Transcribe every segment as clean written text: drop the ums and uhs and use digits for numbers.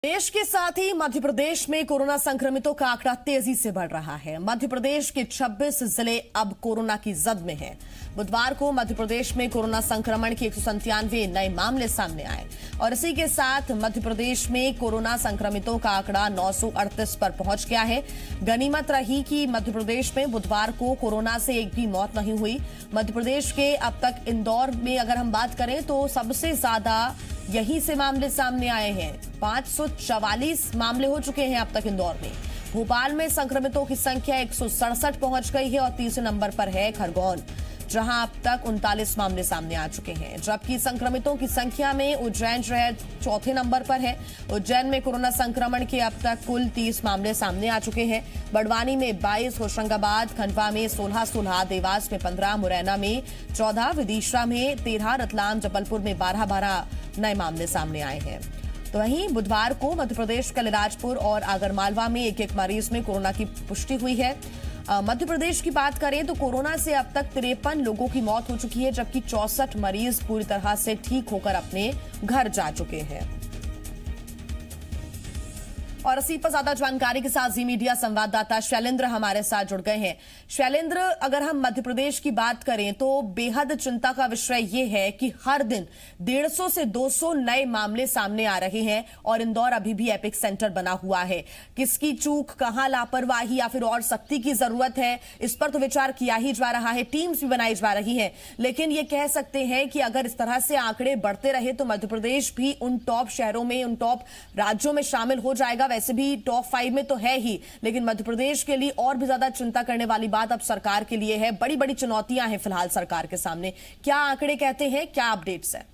देश के साथ ही मध्य प्रदेश में कोरोना संक्रमितों का आंकड़ा तेजी से बढ़ रहा है। मध्य प्रदेश के 26 जिले अब कोरोना की जद में हैं। बुधवार को मध्य प्रदेश में कोरोना संक्रमण के 197 नए मामले सामने आए और इसी के साथ मध्य प्रदेश में कोरोना संक्रमितों का आंकड़ा 938 पर पहुंच गया है। गनीमत रही कि मध्य प्रदेश में बुधवार को कोरोना से एक भी मौत नहीं हुई। मध्य प्रदेश के अब तक इंदौर में अगर हम बात करें तो सबसे ज्यादा यहीं से मामले सामने आए हैं। 544 मामले हो चुके हैं अब तक इंदौर में। भोपाल में संक्रमितों की संख्या 167 पहुंच गई है और तीसरे नंबर पर है खरगोन, जहां अब तक 39 मामले सामने आ चुके हैं। जबकि संक्रमितों की संख्या में उज्जैन शहर चौथे नंबर पर है। उज्जैन में कोरोना संक्रमण के अब तक कुल 30 मामले सामने आ चुके हैं। बड़वानी में 22, होशंगाबाद खंडवा में 16, देवास में 15, मुरैना में 14, विदिशा में 13, रतलाम जबलपुर में 12 नए मामले सामने आए हैं। तो वहीं बुधवार को मध्य प्रदेश के अलीराजपुर और आगरमालवा में एक मरीज में कोरोना की पुष्टि हुई है। मध्य प्रदेश की बात करें तो कोरोना से अब तक 53 लोगों की मौत हो चुकी है, जबकि 64 मरीज पूरी तरह से ठीक होकर अपने घर जा चुके हैं। और इसी पर ज्यादा जानकारी के साथ जी मीडिया संवाददाता शैलेंद्र हमारे साथ जुड़ गए हैं। शैलेंद्र, अगर हम मध्य प्रदेश की बात करें तो बेहद चिंता का विषय यह है कि हर दिन 150 से 200 नए मामले सामने आ रहे हैं और इंदौर अभी भी एपिक सेंटर बना हुआ है। किसकी चूक, कहां लापरवाही या फिर और सख्ती की जरूरत है, इस पर तो विचार किया ही जा रहा है, टीम्स भी बनाई जा रही है। लेकिन ये कह सकते हैं कि अगर इस तरह से आंकड़े बढ़ते रहे तो मध्य प्रदेश भी उन टॉप शहरों में, उन टॉप राज्यों में शामिल हो जाएगा। वैसे भी टॉप 5 में तो है ही, लेकिन मध्य प्रदेश के लिए और भी ज्यादा चिंता करने वाली बात अब सरकार के लिए है। बड़ी बड़ी चुनौतियां हैं फिलहाल सरकार के सामने। क्या आंकड़े कहते हैं, क्या अपडेट्स है?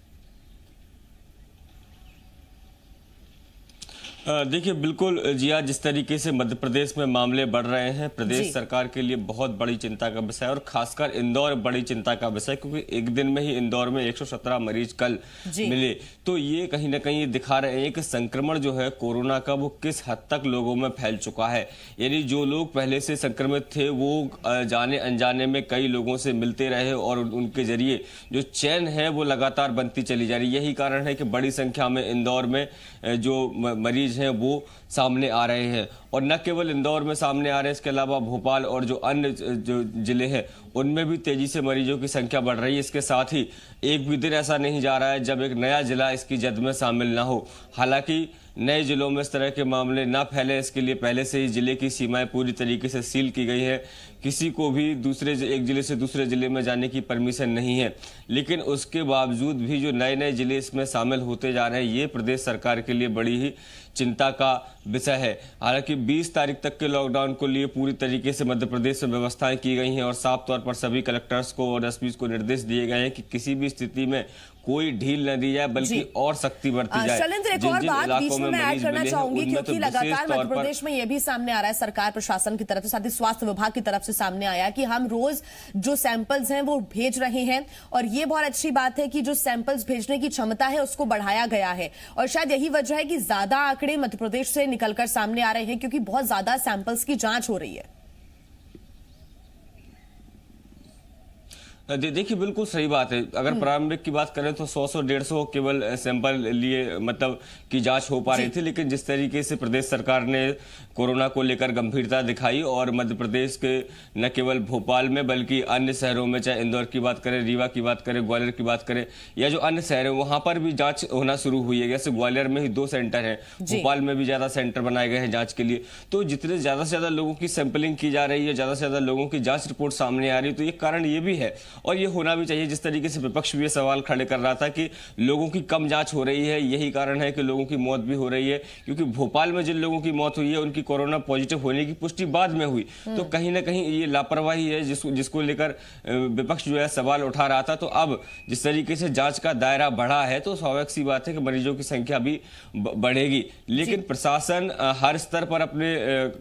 देखिए, बिल्कुल जिया, जिस तरीके से मध्य प्रदेश में मामले बढ़ रहे हैं, प्रदेश सरकार के लिए बहुत बड़ी चिंता का विषय है और खासकर इंदौर बड़ी चिंता का विषय, क्योंकि एक दिन में ही इंदौर में 117 मरीज कल मिले। तो ये कहीं ना कहीं दिखा रहे हैं कि संक्रमण जो है कोरोना का वो किस हद तक लोगों में फैल चुका है। यानी जो लोग पहले से संक्रमित थे वो जाने अनजाने में कई लोगों से मिलते रहे और उनके जरिए जो चेन है वो लगातार बनती चली जा रही है। यही कारण है कि बड़ी संख्या में इंदौर में जो मरीज हैं वो सामने आ रहे हैं। और न केवल इंदौर में सामने आ रहे हैं, इसके अलावा भोपाल और जो अन्य जो जिले हैं उनमें भी तेजी से मरीजों की संख्या बढ़ रही है। इसके साथ ही एक भी दिन ऐसा नहीं जा रहा है जब एक नया जिला इसकी जद में शामिल ना हो। हालांकि नए जिलों में इस तरह के मामले ना फैले, इसके लिए पहले से ही जिले की सीमाएं पूरी तरीके से सील की गई है। किसी को भी एक जिले से दूसरे जिले में जाने की परमिशन नहीं है। लेकिन उसके बावजूद भी जो नए नए जिले इसमें शामिल होते जा रहे हैं, ये प्रदेश सरकार के लिए बड़ी ही चिंता का विषय है। हालांकि 20 तारीख तक के लॉकडाउन को लिए पूरी तरीके से मध्य प्रदेश में व्यवस्थाएं की गई हैं और साफ तौर पर सभी कलेक्टर्स को और एसपीज को निर्देश दिए गए हैं कि किसी भी स्थिति में कोई ढील न दी जाए, बल्कि और सख्ती बरती जाए। शैलेंद्र, एक और बात बीच में मैं ऐड करना चाहूंगी, क्योंकि लगातार मध्य प्रदेश में यह भी सामने आ रहा है सरकार प्रशासन की तरफ से, साथ ही स्वास्थ्य विभाग की तरफ से सामने आया कि हम रोज जो सैंपल्स हैं वो भेज रहे हैं और ये बहुत अच्छी बात है कि जो सैंपल्स भेजने की क्षमता है उसको बढ़ाया गया है। और शायद यही वजह है कि ज्यादा आंकड़े मध्य प्रदेश से निकलकर सामने आ रहे हैं, क्योंकि बहुत ज्यादा सैंपल्स की जांच हो रही है। देखिए, बिल्कुल सही बात है। अगर प्रारंभिक की बात करें तो 100-150 केवल सैंपल लिए मतलब की जांच हो पा रही थी। लेकिन जिस तरीके से प्रदेश सरकार ने कोरोना को लेकर गंभीरता दिखाई और मध्य प्रदेश के न केवल भोपाल में बल्कि अन्य शहरों में, चाहे इंदौर की बात करें, रीवा की बात करें, ग्वालियर की बात करें या जो अन्य शहर है वहां पर भी जांच होना शुरू हुई है। जैसे ग्वालियर में ही 2 सेंटर हैं, भोपाल में भी ज्यादा सेंटर बनाए गए हैं जांच के लिए। तो जितने ज्यादा से ज्यादा लोगों की सैंपलिंग की जा रही है, ज्यादा से ज्यादा लोगों की जांच रिपोर्ट सामने आ रही है, तो ये कारण ये भी है और ये होना भी चाहिए। जिस तरीके से विपक्ष भी ये सवाल खड़े कर रहा था कि लोगों की कम जांच हो रही है, यही कारण है कि लोगों की मौत भी हो रही है। क्योंकि भोपाल में जिन लोगों की मौत हुई है उनकी कोरोना पॉजिटिव होने की पुष्टि बाद में हुई। तो कहीं ना कहीं ये लापरवाही है जिसको लेकर विपक्ष जो है सवाल उठा रहा था। तो अब जिस तरीके से जांच का दायरा बढ़ा है तो स्वाभाविक सी बात है कि मरीजों की संख्या भी बढ़ेगी। लेकिन प्रशासन हर स्तर पर अपने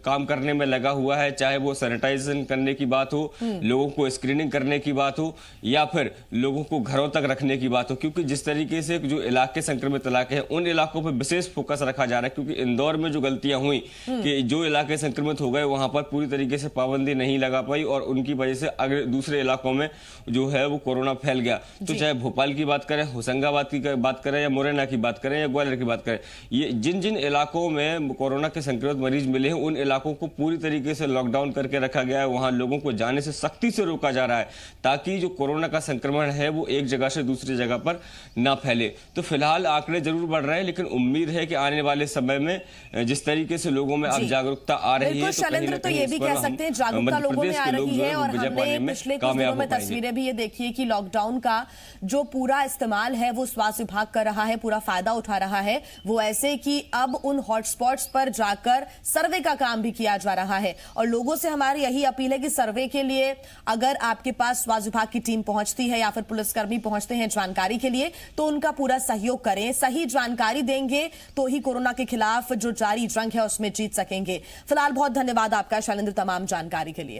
काम करने में लगा हुआ है, चाहे वो सैनिटाइजेशन करने की बात हो, लोगों को स्क्रीनिंग करने की बात हो हो या फिर लोगों को घरों तक रखने की बात हो, क्योंकि जिस तरीके से जो इलाके संक्रमित इलाके हैं उन इलाकों पर विशेष फोकस रखा जा रहा है, क्योंकि इंदौर में जो गलतियां हुई कि जो इलाके संक्रमित हो गए वहां पर पूरी तरीके से पाबंदी नहीं लगा पाई और उनकी वजह से अगर दूसरे इलाकों में जो है वो कोरोना फैल गया। तो चाहे भोपाल की बात करें, होशंगाबाद की बात करें या मुरैना की बात करें या ग्वालियर की बात करें, ये जिन जिन इलाकों में कोरोना के संक्रमित मरीज मिले हैं उन इलाकों को पूरी तरीके से लॉकडाउन करके रखा गया है। वहां लोगों को जाने से सख्ती से रोका जा रहा है ताकि जो कोरोना का संक्रमण है वो एक जगह से दूसरी जगह पर ना फैले। तो फिलहाल आंकड़े जरूर बढ़ रहे हैं, लेकिन उम्मीद है कि आने वाले समय में जिस तरीके से लोगों में अब जागरूकता आ रही है तो ये भी कह सकते हैं जागरूकता लोगों में आ रही है। और हमने पिछले कुछ दिनों में तस्वीरें भी ये देखी है कि लॉकडाउन का जो पूरा इस्तेमाल है वो स्वास्थ्य विभाग कर रहा है, पूरा फायदा उठा रहा है। वो ऐसे कि अब उन हॉटस्पॉट्स पर जाकर सर्वे का काम भी किया जा रहा है और लोगों से हमारी यही अपील है कि सर्वे के लिए अगर आपके पास स्वास्थ्य विभाग की टीम पहुंचती है या फिर पुलिसकर्मी पहुंचते हैं जानकारी के लिए तो उनका पूरा सहयोग करें। सही जानकारी देंगे तो ही कोरोना के खिलाफ जो जारी जंग है उसमें जीत सकेंगे। फिलहाल बहुत धन्यवाद आपका शैलेंद्र तमाम जानकारी के लिए।